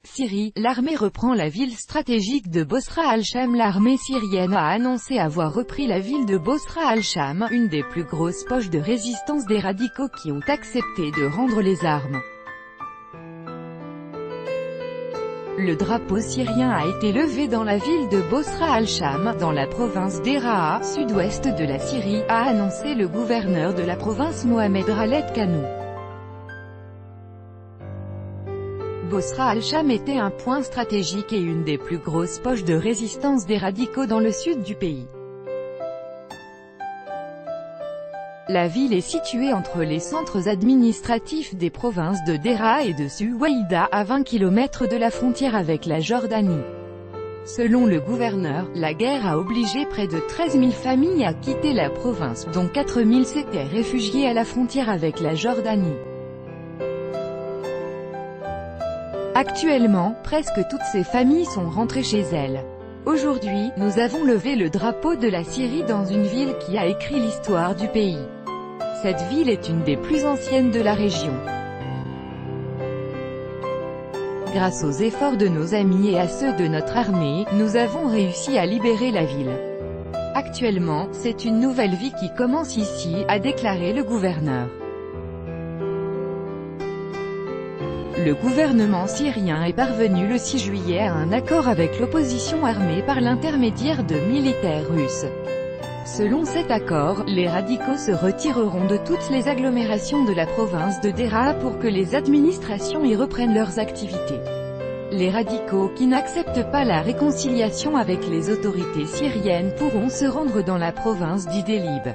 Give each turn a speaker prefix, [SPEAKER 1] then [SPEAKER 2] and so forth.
[SPEAKER 1] Syrie, l'armée reprend la ville stratégique de Bosra al-Cham. L'armée syrienne a annoncé avoir repris la ville de Bosra al-Cham, une des plus grosses poches de résistance des radicaux qui ont accepté de rendre les armes. Le drapeau syrien a été levé dans la ville de Bosra al-Cham, dans la province d'Eraa, sud-ouest de la Syrie, a annoncé le gouverneur de la province Mohamed Khaled Kanou. Bosra al-Cham était un point stratégique et une des plus grosses poches de résistance des radicaux dans le sud du pays. La ville est située entre les centres administratifs des provinces de Deraa et de Suwaïda, à 20 km de la frontière avec la Jordanie. Selon le gouverneur, la guerre a obligé près de 13 000 familles à quitter la province, dont 4 000 s'étaient réfugiées à la frontière avec la Jordanie. Actuellement, presque toutes ces familles sont rentrées chez elles. Aujourd'hui, nous avons levé le drapeau de la Syrie dans une ville qui a écrit l'histoire du pays. Cette ville est une des plus anciennes de la région. Grâce aux efforts de nos amis et à ceux de notre armée, nous avons réussi à libérer la ville. Actuellement, c'est une nouvelle vie qui commence ici, a déclaré le gouverneur. Le gouvernement syrien est parvenu le 6 juillet à un accord avec l'opposition armée par l'intermédiaire de militaires russes. Selon cet accord, les radicaux se retireront de toutes les agglomérations de la province de Deraa pour que les administrations y reprennent leurs activités. Les radicaux qui n'acceptent pas la réconciliation avec les autorités syriennes pourront se rendre dans la province d'Idlib.